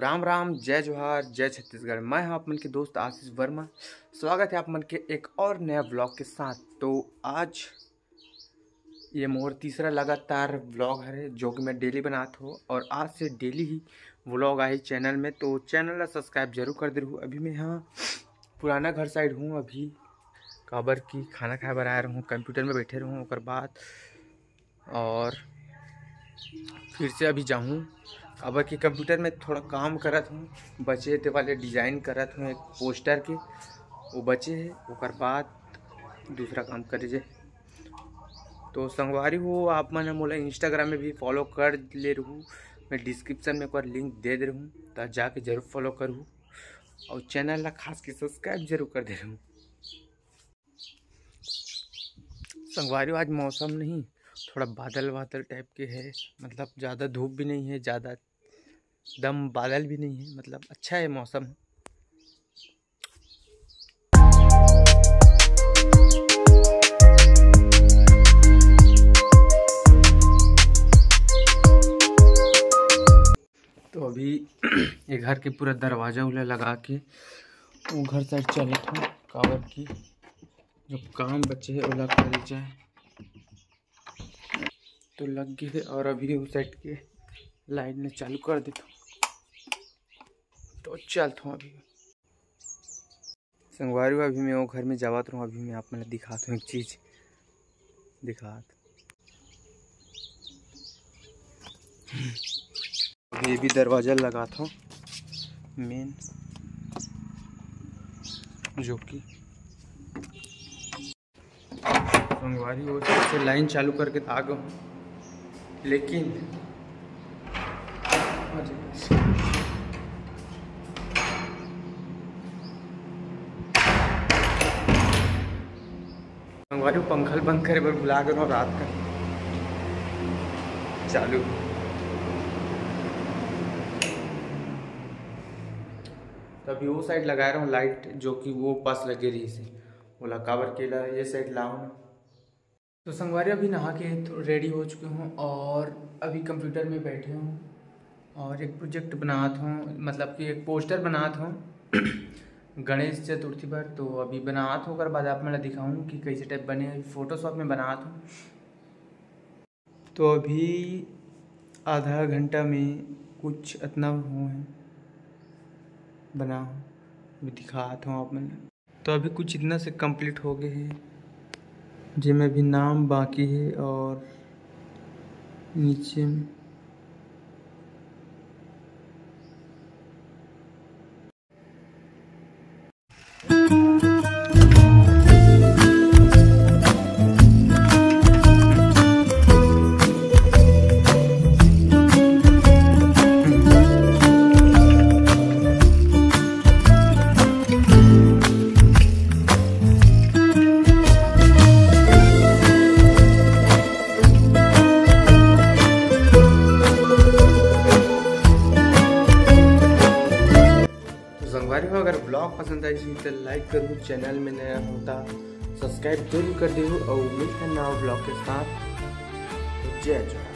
राम राम, जय जोहार, जय छत्तीसगढ़। मैं हूं आप मन के दोस्त आशीष वर्मा। स्वागत है आप मन के एक और नया व्लॉग के साथ। तो आज ये मोर तीसरा लगातार व्लॉग है जो कि मैं डेली बनाता हूँ और आज से daily he vlog I channel में। तो चैनल ला सब्सक्राइब जरूर कर दे रहूँ। अभी मैं यहाँ पुराना घर साइड हूँ, अभी काबर की खाना खाए बर आया रहूँ, कंप्यूटर में बैठे रहूँ और बाद और फिर से अभी जाऊँ काबर की कंप्यूटर में थोड़ा काम करत हूँ। बचे थे वाले डिज़ाइन करत हूँ एक पोस्टर के, वो बचे है ओकर बाद दूसरा काम करे जे। तो संगवारी हो आप मन मोला इंस्टाग्राम में भी फॉलो कर ले रहूँ, मैं डिस्क्रिप्शन में एक लिंक दे दे रहूँ, तो जाके जरूर फॉलो करूँ और चैनल ला खास के सब्सक्राइब जरूर कर दे रहूँ। संगवारी आज मौसम नहीं, थोड़ा बादल बादल टाइप के है, मतलब ज़्यादा धूप भी नहीं है, ज़्यादा दम बादल भी नहीं है, मतलब अच्छा है मौसम। तो अभी ये घर के पूरा दरवाजा उला लगा के वो घर साइड चले था काबर की जो काम बचे है ओला कर जाए तो लग गए। और अभी उस साइड के लाइट ने चालू कर देता तो चलता हूँ। अभी संगवारी अभी मैं वो घर में जावत रहूँ। अभी मैं आप मैंने दिखाता हूँ एक चीज़ ये भी दरवाज़ा लगा था मेन, जो कि संगवारी वो से लाइन चालू करके आ गया हूँ, लेकिन संगवारी पंखल बंद करे बर बुला कर रात का चालू। तो अभी वो साइड लगा रहा हूँ लाइट, जो कि वो पास लगे रही से बोला काबर केला ये साइड लाओ ना। तो संगवारी अभी नहा के तो रेडी हो चुके हूँ और अभी कंप्यूटर में बैठे हूँ और एक प्रोजेक्ट बनाता हूँ, मतलब कि एक पोस्टर बनाता हूँ गणेश चतुर्थी पर। तो अभी बनाता हूँ, बाद आप मैं दिखाऊँ कि कैसे टाइप बने, फोटोशॉप में बनाता हूँ। तो अभी आधा घंटा में कुछ इतना हुआ है बना, अभी दिखाता हूँ आप मैंने। तो अभी कुछ इतना से कंप्लीट हो गए हैं, जिसमें भी नाम बाकी है और नीचे में अगर ब्लॉग पसंद आई तो लाइक करूँ, चैनल में नया होता सब्सक्राइब जरूर कर दे और मिलते हैं नया ब्लॉग के साथ। तो जय जय।